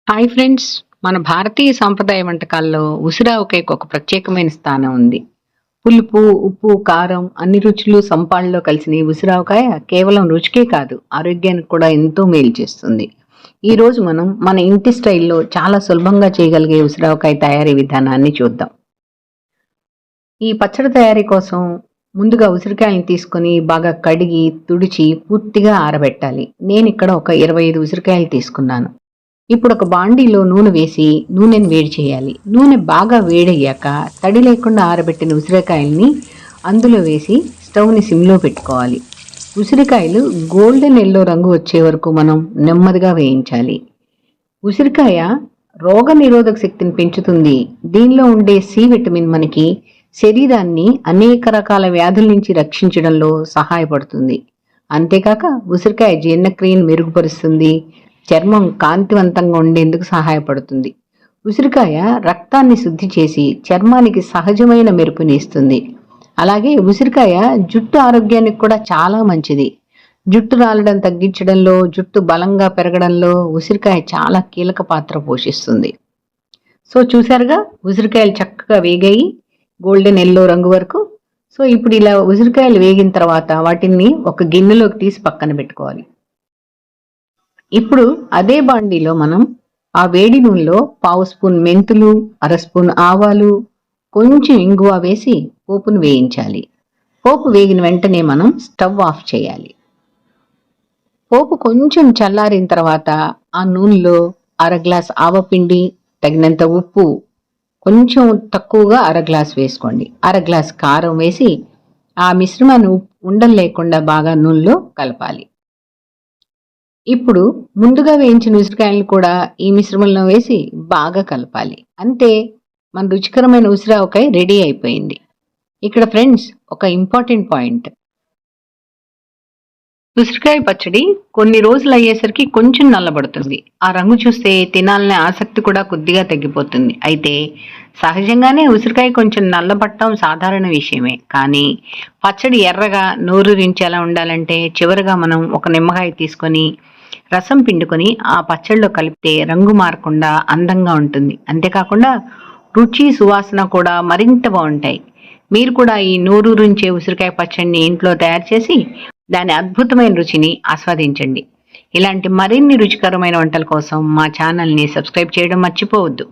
Hi friends, మన భారతీయ సాంప్రదాయ వంటకాల్లో ఉసిరావకాయకు ఒక ప్రత్యేకమైన స్థానం ఉంది. పులుపు, ఉప్పు, కారం అన్ని రుచులు సంపాళ్ళలో కలిసిన ఈ ఉసిరావకాయ కేవలం రుచికే కాదు, ఆరోగ్యానికి కూడా ఎంతో మేలు చేస్తుంది. ఈ రోజు మనం మన ఇంటి స్టైల్లో చాలా సులభంగా చేయగలిగే ఉసిరావకాయ తయారీ విధానాన్ని చూద్దాం. ఈ పచ్చడి తయారీ కోసం ముందుగా ఉసిరికాయలను తీసుకొని బాగా కడిగి, తుడిచి పూర్తిగా ఆరబెట్టాలి. నేను ఇక్కడ ఒక 25 ఉసిరికాయలు తీసుకున్నాను. ఇప్పుడు ఒక బాండీలో నూనె వేసి నూనెని వేడి చేయాలి. నూనె బాగా వేడయ్యాక తడి లేకుండా ఆరబెట్టిన ఉసిరికాయల్ని అందులో వేసి స్టవ్ని సిమ్లో పెట్టుకోవాలి. ఉసిరికాయలు గోల్డెన్ ఎల్లో రంగు వచ్చే వరకు మనం నెమ్మదిగా వేయించాలి. ఉసిరికాయ రోగ నిరోధక శక్తిని పెంచుతుంది. దీనిలో ఉండే సి విటమిన్ మనకి శరీరాన్ని అనేక రకాల వ్యాధుల నుంచి రక్షించడంలో సహాయపడుతుంది. అంతేకాక ఉసిరికాయ జీర్ణక్రియను మెరుగుపరుస్తుంది, చర్మం కాంతివంతంగా ఉండేందుకు సహాయపడుతుంది. ఉసిరికాయ రక్తాన్ని శుద్ధి చేసి చర్మానికి సహజమైన మెరుపుని ఇస్తుంది. అలాగే ఉసిరికాయ జుట్టు ఆరోగ్యానికి కూడా చాలా మంచిది. జుట్టు రాలడం తగ్గించడంలో, జుట్టు బలంగా పెరగడంలో ఉసిరికాయ చాలా కీలక పాత్ర పోషిస్తుంది. సో చూసారుగా, ఉసిరికాయలు చక్కగా వేగాయి గోల్డెన్ ఎల్లో రంగు వరకు. సో ఇప్పుడు ఇలా ఉసిరికాయలు వేగిన తర్వాత వాటిని ఒక గిన్నెలోకి తీసి పక్కన పెట్టుకోవాలి. ఇప్పుడు అదే బాండీలో మనం ఆ వేడి నూనెలో 1/2 స్పూన్ మెంతులు, 1/2 స్పూన్ ఆవాలు, కొంచెం ఇంగువ వేసి పోపును వేయించాలి. పోపు వేగిన వెంటనే మనం స్టవ్ ఆఫ్ చేయాలి. పోపు కొంచెం చల్లారిన తర్వాత ఆ నూనెలో 1/2 గ్లాస్ ఆవపిండి, తగినంత ఉప్పు, కొంచెం తక్కువగా 1/2 గ్లాస్ వేసుకోండి. 1/2 గ్లాస్ కారం వేసి ఆ మిశ్రమాన్ని ఉండలు లేకుండా బాగా నూనెలో కలపాలి. ఇప్పుడు ముందుగా వేయించిన ఉసిరికాయలను కూడా ఈ మిశ్రమంలో వేసి బాగా కలపాలి. అంతే, మన రుచికరమైన ఉసిరావకాయ రెడీ అయిపోయింది. ఇక్కడ ఫ్రెండ్స్ ఒక ఇంపార్టెంట్ పాయింట్, ఉసిరికాయ పచ్చడి కొన్ని రోజులు అయ్యేసరికి కొంచెం నల్లబడుతుంది. ఆ రంగు చూస్తే తినాలనే ఆసక్తి కూడా కొద్దిగా తగ్గిపోతుంది. అయితే సహజంగానే ఉసిరికాయ కొంచెం నల్లబట్టడం సాధారణ విషయమే. కానీ పచ్చడి ఎర్రగా నోరూరించేలా ఉండాలంటే చివరగా మనం ఒక నిమ్మకాయ తీసుకొని రసం పిండుకొని ఆ పచ్చడిలో కలిపితే రంగు మారకుండా అందంగా ఉంటుంది. అంతేకాకుండా రుచి, సువాసన కూడా మరింత బాగుంటాయి. మీరు కూడా ఈ నోరూరించే ఉసిరికాయ పచ్చడిని ఇంట్లో తయారు చేసి దాని అద్భుతమైన రుచిని ఆస్వాదించండి. ఇలాంటి మరిన్ని రుచికరమైన వంటల కోసం మా ఛానల్ని సబ్స్క్రైబ్ చేయడం మర్చిపోవద్దు.